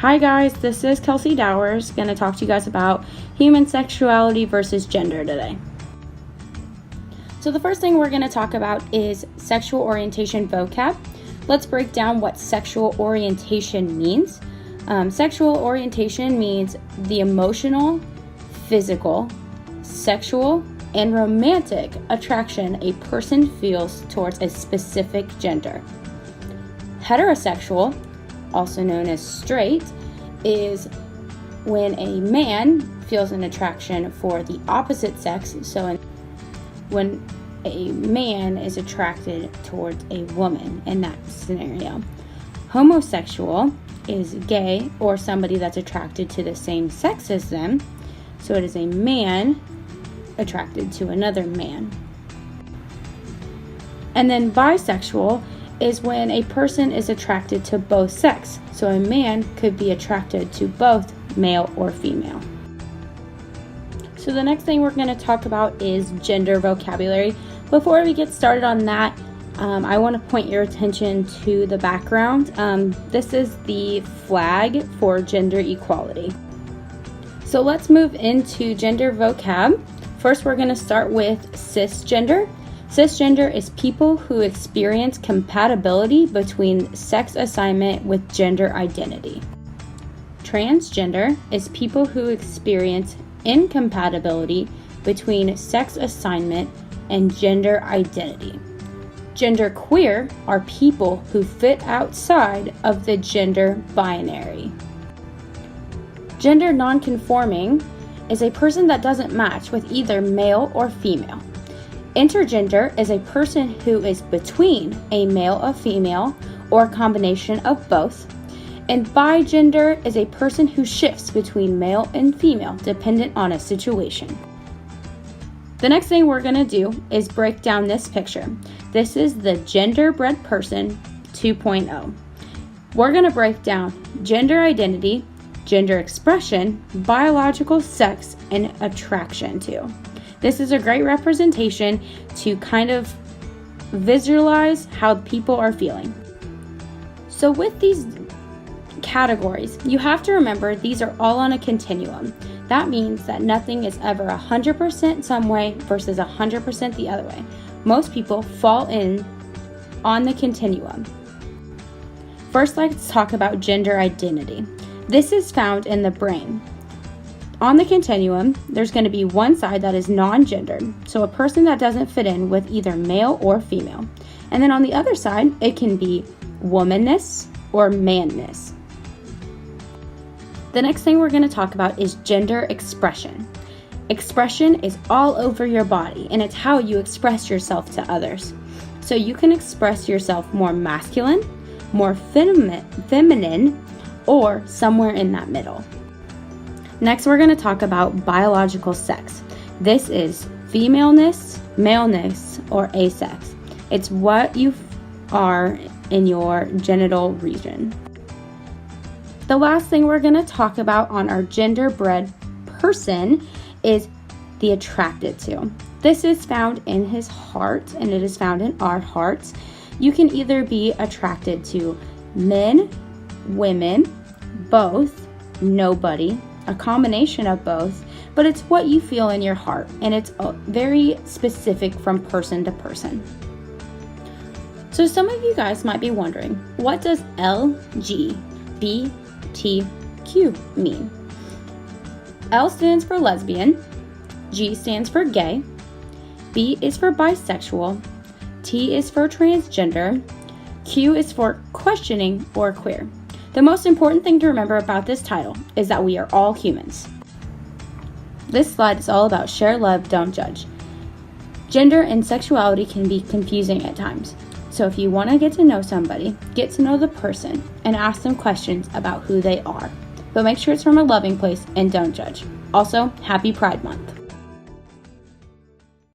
Hi guys, this is Kelsey Dowers, going to talk to you guys about human sexuality versus gender today. So the first thing we're going to talk about is sexual orientation vocab. Let's break down what sexual orientation means. Sexual orientation means the emotional, physical, sexual, and romantic attraction a person feels towards a specific gender. Heterosexual, also known as straight, is when a man feels an attraction for the opposite sex, when a man is attracted towards a woman in that scenario. Homosexual is gay or somebody that's attracted to the same sex as them, so it is a man attracted to another man. And then bisexual is when a person is attracted to both sex. So a man could be attracted to both male or female. So the next thing we're going to talk about is gender vocabulary. Before we get started on that, I want to point your attention to the background. This is the flag for gender equality. So let's move into gender vocab. First, we're going to start with cisgender. Cisgender is people who experience compatibility between sex assignment with gender identity. Transgender is people who experience incompatibility between sex assignment and gender identity. Genderqueer are people who fit outside of the gender binary. Gender nonconforming is a person that doesn't match with either male or female. Intergender is a person who is between a male or female or a combination of both. And bigender is a person who shifts between male and female dependent on a situation. The next thing we're going to do is break down this picture. This is the Genderbread Person 2.0. We're going to break down gender identity, gender expression, biological sex, and attraction too. This is a great representation to kind of visualize how people are feeling. So with these categories, you have to remember these are all on a continuum. That means that nothing is ever 100% some way versus 100% the other way. Most people fall in on the continuum. First, let's talk about gender identity. This is found in the brain. On the continuum, there's going to be one side that is non-gendered, so a person that doesn't fit in with either male or female. And then on the other side, it can be womanness or manness. The next thing we're going to talk about is gender expression. Expression is all over your body, and it's how you express yourself to others. So you can express yourself more masculine, more feminine, or somewhere in that middle. Next, we're going to talk about biological sex. This is femaleness, maleness, or asex. It's what you are in your genital region. The last thing we're going to talk about on our genderbread person is the attracted to. This is found in his heart, and it is found in our hearts. You can either be attracted to men, women, both, nobody, a combination of both, but it's what you feel in your heart, and it's very specific from person to person. So some of you guys might be wondering, what does LGBTQ mean? L stands for lesbian, G stands for gay, B is for bisexual, T is for transgender, Q is for questioning or queer. The most important thing to remember about this title is that we are all humans. This slide is all about share love, don't judge. Gender and sexuality can be confusing at times. So if you want to get to know somebody, get to know the person and ask them questions about who they are. But make sure it's from a loving place and don't judge. Also, happy Pride Month.